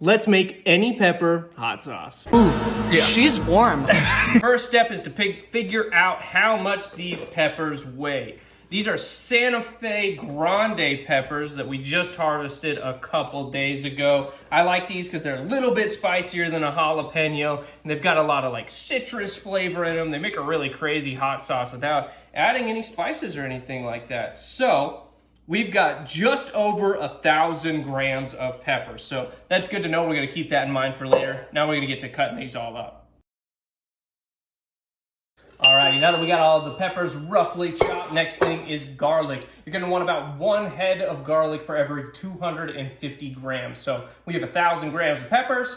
Let's make any pepper hot sauce. She's warm. First step is to figure out how much these peppers weigh. These are Santa Fe Grande peppers that we just harvested a couple days ago. I like these because they're a little bit spicier than a jalapeno, and they've got a lot of like citrus flavor in them. They make a really crazy hot sauce without adding any spices or anything like that. So we've got just over 1,000 grams of peppers. So that's good to know. We're gonna keep that in mind for later. Now we're gonna get to cutting these all up. Alrighty, now that we got all the peppers roughly chopped, next thing is garlic. You're gonna want about 1 head of garlic for every 250 grams. So we have 1,000 grams of peppers,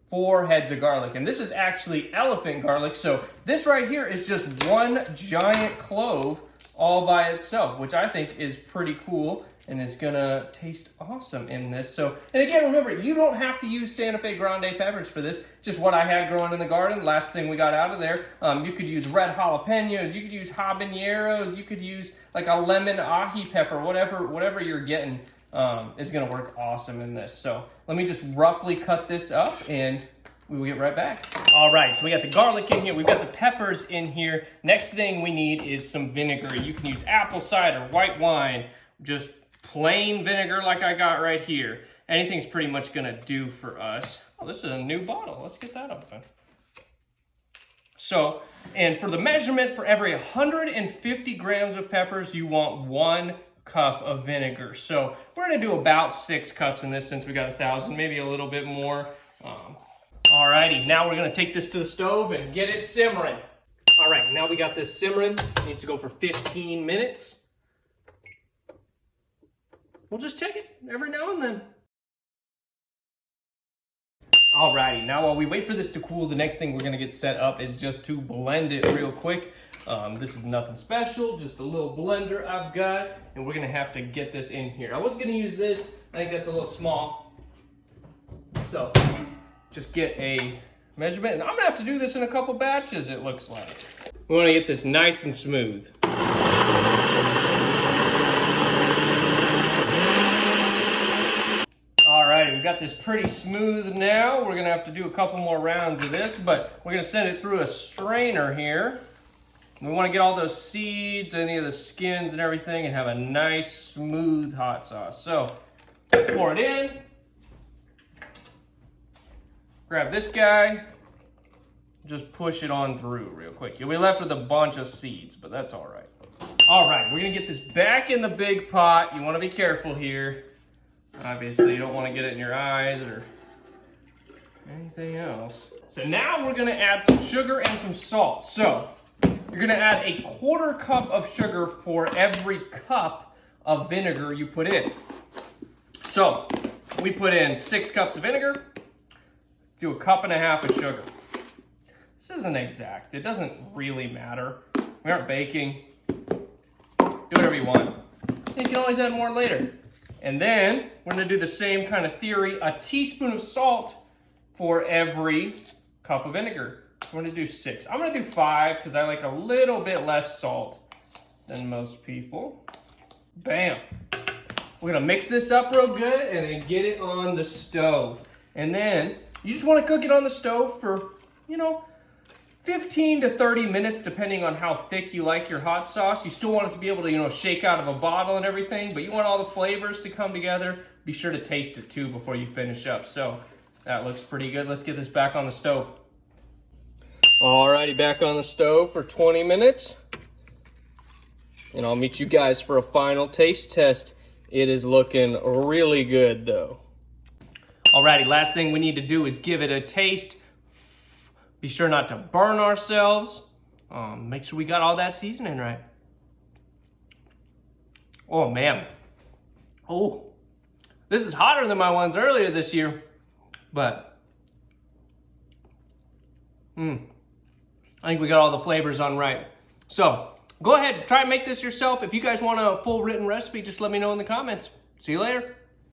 4 heads of garlic. And this is actually elephant garlic. So this right here is just one giant clove all by itself, which I think is pretty cool and is gonna taste awesome in this. So, and again, remember, you don't have to use Santa Fe Grande peppers for this, just what I had growing in the garden, last thing we got out of there. You could use red jalapenos, you could use habaneros, you could use like a lemon ají pepper, whatever you're getting is gonna work awesome in this. So let me just roughly cut this up and we will get right back. All right, so we got the garlic in here, we've got the peppers in here. Next thing we need is some vinegar. You can use apple cider, white wine, just plain vinegar like I got right here. Anything's pretty much gonna do for us. Oh, this is a new bottle. Let's get that open. So, and for the measurement, for every 150 grams of peppers, you want 1 cup of vinegar. So we're gonna do about 6 cups in this since we got 1,000, maybe a little bit more. Alrighty, now we're gonna take this to the stove and get it simmering. All right, now we got this simmering. It needs to go for 15 minutes. We'll just check it every now and then. Alrighty, now while we wait for this to cool, the next thing we're gonna get set up is just to blend it real quick. This is nothing special, just a little blender I've got, and we're gonna have to get this in here. I was gonna use this, I think that's a little small. So, just get a measurement, and I'm gonna have to do this in a couple batches, it looks like. We wanna get this nice and smooth. Alright, we've got this pretty smooth now. We're gonna have to do a couple more rounds of this, but we're gonna send it through a strainer here. We wanna get all those seeds, any of the skins and everything, and have a nice, smooth hot sauce. So, pour it in. Grab this guy, just push it on through real quick. You'll be left with a bunch of seeds, but that's all right. All right, we're gonna get this back in the big pot. You wanna be careful here. Obviously, you don't wanna get it in your eyes or anything else. So now we're gonna add some sugar and some salt. So you're gonna add a 1/4 cup of sugar for every cup of vinegar you put in. So we put in 6 cups of vinegar, do 1.5 cups of sugar. This isn't exact. It doesn't really matter. We aren't baking. Do whatever you want. You can always add more later. And then we're gonna do the same kind of theory, a teaspoon of salt for every cup of vinegar. We're gonna do 6. I'm gonna do 5 because I like a little bit less salt than most people. Bam. We're gonna mix this up real good and then get it on the stove. And then you just wanna cook it on the stove for, 15 to 30 minutes, depending on how thick you like your hot sauce. You still want it to be able to, shake out of a bottle and everything, but you want all the flavors to come together. Be sure to taste it too before you finish up. So that looks pretty good. Let's get this back on the stove. Alrighty, back on the stove for 20 minutes. And I'll meet you guys for a final taste test. It is looking really good though. Alrighty, last thing we need to do is give it a taste. Be sure not to burn ourselves. Make sure we got all that seasoning right. Oh man. Oh, this is hotter than my ones earlier this year, but I think we got all the flavors on right. So go ahead, try and make this yourself. If you guys want a full written recipe, just let me know in the comments. See you later.